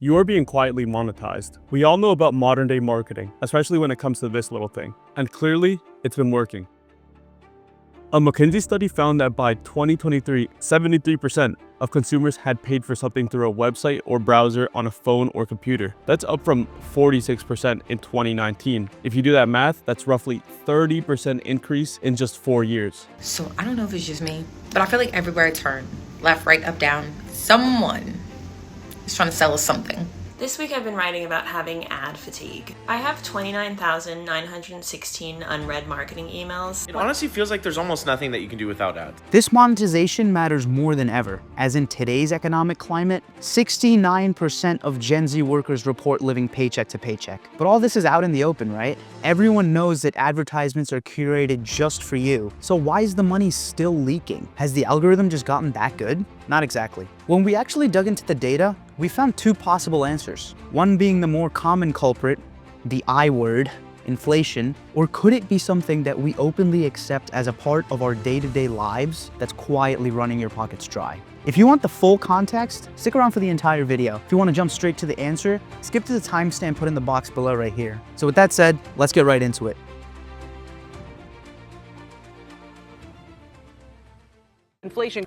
You are being quietly monetized. We all know about modern day marketing, especially when it comes to this little thing. And clearly, it's been working. A McKinsey study found that by 2023, 73% of consumers had paid for something through a website or browser on a phone or computer. That's up from 46% in 2019. If you do that math, that's roughly 30% increase in just 4 years. So I don't know if it's just me, but I feel like everywhere I turn, left, right, up, down, someone is trying to sell us something. This week I've been writing about having ad fatigue. I have 29,916 unread marketing emails. It honestly feels like there's almost nothing that you can do without ads. This monetization matters more than ever, as in today's economic climate, 69% of Gen Z workers report living paycheck to paycheck. But all this is out in the open, right? Everyone knows that advertisements are curated just for you. So why is the money still leaking? Has the algorithm just gotten that good? Not exactly. When we actually dug into the data, we found two possible answers. One being the more common culprit, the I word, inflation, or could it be something that we openly accept as a part of our day-to-day lives that's quietly running your pockets dry? If you want the full context, stick around for the entire video. If you want to jump straight to the answer, skip to the timestamp put in the box below right here. So with that said, let's get right into it. Inflation.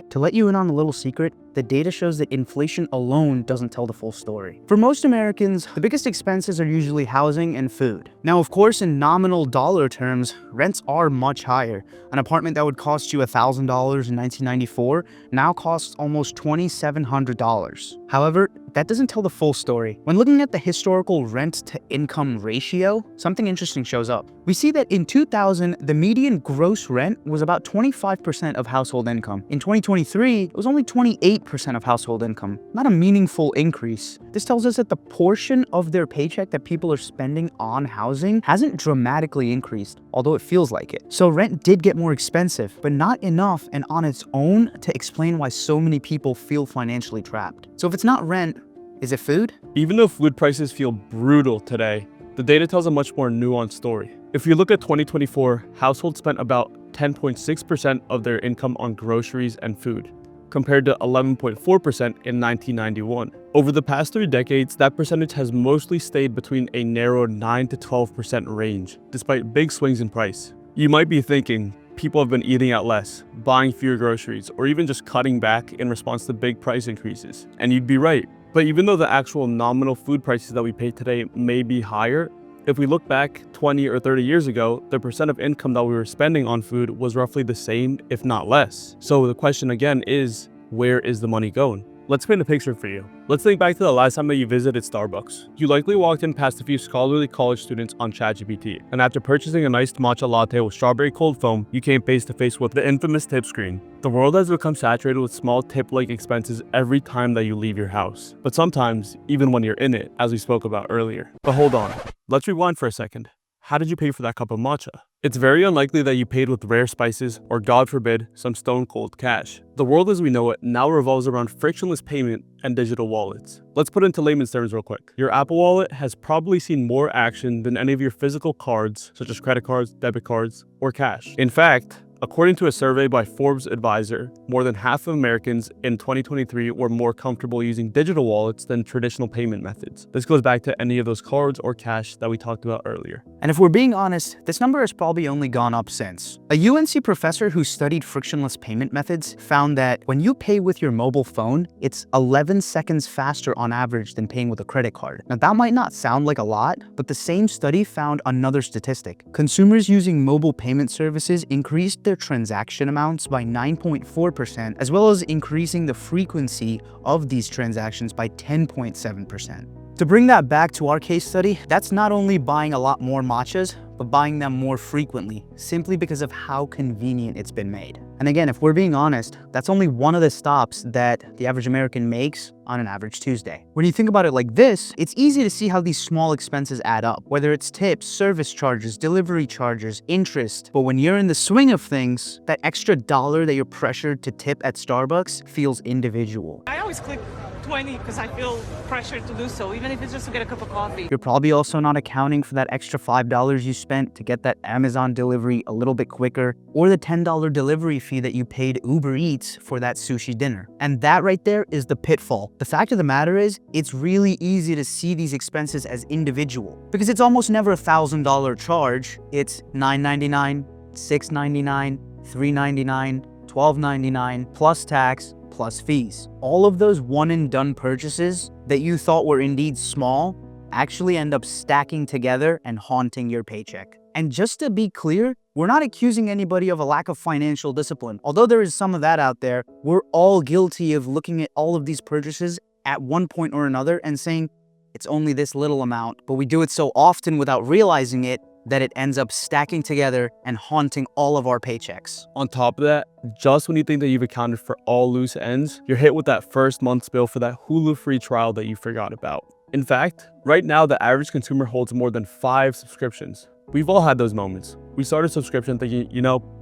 To let you in on a little secret, the data shows that inflation alone doesn't tell the full story. For most Americans, the biggest expenses are usually housing and food. Now, of course, in nominal dollar terms, rents are much higher. An apartment that would cost you $1,000 in 1994 now costs almost $2,700. However, that doesn't tell the full story. When looking at the historical rent-to-income ratio, something interesting shows up. We see that in 2000, the median gross rent was about 25% of household income. In 2023, it was only 28% of household income. Not a meaningful increase. This tells us that the portion of their paycheck that people are spending on housing hasn't dramatically increased, although it feels like it. So rent did get more expensive, but not enough and on its own to explain why so many people feel financially trapped. So if it's not rent, is it food? Even though food prices feel brutal today, the data tells a much more nuanced story. If you look at 2024, households spent about 10.6% of their income on groceries and food, compared to 11.4% in 1991. Over the past 3 decades, that percentage has mostly stayed between a narrow 9 to 12% range, despite big swings in price. You might be thinking, people have been eating out less, buying fewer groceries, or even just cutting back in response to big price increases. And you'd be right. But even though the actual nominal food prices that we pay today may be higher, if we look back 20 or 30 years ago, the percent of income that we were spending on food was roughly the same, if not less. So the question again is, where is the money going? Let's paint a picture for you. Let's think back to the last time that you visited Starbucks. You likely walked in past a few scholarly college students on ChatGPT, and after purchasing a nice matcha latte with strawberry cold foam, you came face to face with the infamous tip screen. The world has become saturated with small tip-like expenses every time that you leave your house. But sometimes, even when you're in it, as we spoke about earlier. But hold on, let's rewind for a second. How did you pay for that cup of matcha? It's very unlikely that you paid with rare spices or, God forbid, some stone cold cash. The world as we know it now revolves around frictionless payment and digital wallets. Let's put it into layman's terms real quick. Your Apple Wallet has probably seen more action than any of your physical cards, such as credit cards, debit cards, or cash. In fact, according to a survey by Forbes Advisor, more than half of Americans in 2023 were more comfortable using digital wallets than traditional payment methods. This goes back to any of those cards or cash that we talked about earlier. And if we're being honest, this number has probably only gone up since. A UNC professor who studied frictionless payment methods found that when you pay with your mobile phone, it's 11 seconds faster on average than paying with a credit card. Now that might not sound like a lot, but the same study found another statistic. Consumers using mobile payment services increased their transaction amounts by 9.4%, as well as increasing the frequency of these transactions by 10.7%. To bring that back to our case study, that's not only buying a lot more matchas, but buying them more frequently, simply because of how convenient it's been made. And again, if we're being honest, that's only one of the stops that the average American makes on an average Tuesday. When you think about it like this, it's easy to see how these small expenses add up, whether it's tips, service charges, delivery charges, interest. But when you're in the swing of things, that extra dollar that you're pressured to tip at Starbucks feels individual. I always click $20 because I feel pressured to do so, even if it's just to get a cup of coffee. You're probably also not accounting for that extra $5 you spent to get that Amazon delivery a little bit quicker, or the $10 delivery fee that you paid Uber Eats for that sushi dinner. And that right there is the pitfall. The fact of the matter is, it's really easy to see these expenses as individual because it's almost never a $1,000 charge. It's $9.99, $6.99, $3.99, $12.99, plus tax, plus fees. All of those one and done purchases that you thought were indeed small actually end up stacking together and haunting your paycheck. And just to be clear, we're not accusing anybody of a lack of financial discipline. Although there is some of that out there, we're all guilty of looking at all of these purchases at one point or another and saying, it's only this little amount, but we do it so often without realizing it that it ends up stacking together and haunting all of our paychecks. On top of that, just when you think that you've accounted for all loose ends, you're hit with that first month's bill for that Hulu free trial that you forgot about. In fact, right now, the average consumer holds more than 5 subscriptions. We've all had those moments. We start a subscription thinking,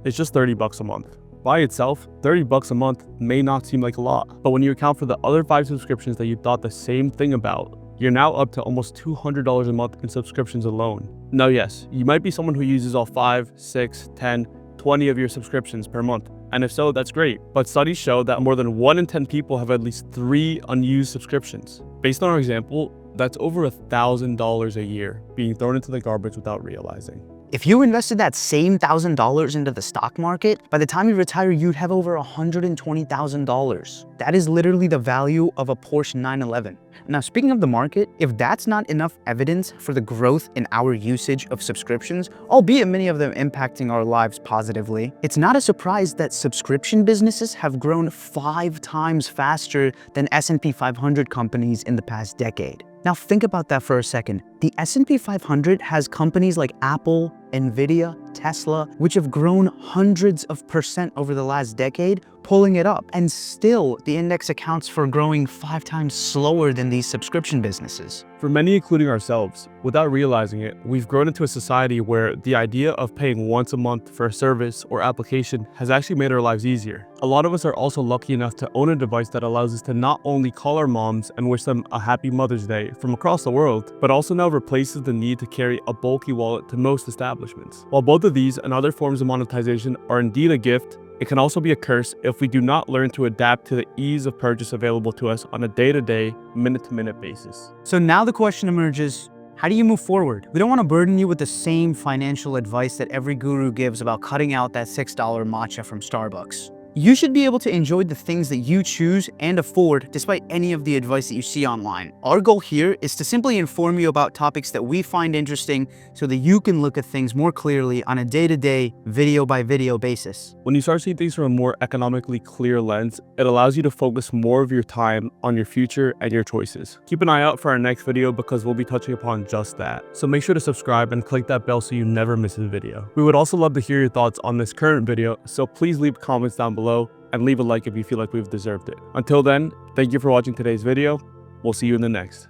it's just $30 a month. By itself, $30 a month may not seem like a lot, but when you account for the other 5 subscriptions that you thought the same thing about, you're now up to almost $200 a month in subscriptions alone. Now, yes, you might be someone who uses all 5, 6, 10, 20 of your subscriptions per month. And if so, that's great. But studies show that more than 1 in 10 people have at least 3 unused subscriptions. Based on our example, that's over $1,000 a year being thrown into the garbage without realizing. If you invested that same $1,000 into the stock market, by the time you retire, you'd have over $120,000. That is literally the value of a Porsche 911. Now, speaking of the market, if that's not enough evidence for the growth in our usage of subscriptions, albeit many of them impacting our lives positively, it's not a surprise that subscription businesses have grown 5 times faster than S&P 500 companies in the past decade. Now think about that for a second. The S&P 500 has companies like Apple, Nvidia, Tesla, which have grown hundreds of % over the last decade, pulling it up. And still, the index accounts for growing 5 times slower than these subscription businesses. For many, including ourselves, without realizing it, we've grown into a society where the idea of paying once a month for a service or application has actually made our lives easier. A lot of us are also lucky enough to own a device that allows us to not only call our moms and wish them a happy Mother's Day from across the world, but also now replaces the need to carry a bulky wallet to most establishments. While both of these and other forms of monetization are indeed a gift, it can also be a curse if we do not learn to adapt to the ease of purchase available to us on a day-to-day, minute-to-minute basis. So now the question emerges, how do you move forward? We don't want to burden you with the same financial advice that every guru gives about cutting out that $6 matcha from Starbucks. You should be able to enjoy the things that you choose and afford despite any of the advice that you see online. Our goal here is to simply inform you about topics that we find interesting so that you can look at things more clearly on a day-to-day, video-by-video basis. When you start seeing things from a more economically clear lens, it allows you to focus more of your time on your future and your choices. Keep an eye out for our next video because we'll be touching upon just that. So make sure to subscribe and click that bell so you never miss a video. We would also love to hear your thoughts on this current video, so please leave comments down below and leave a like if you feel like we've deserved it. Until then, thank you for watching today's video. We'll see you in the next.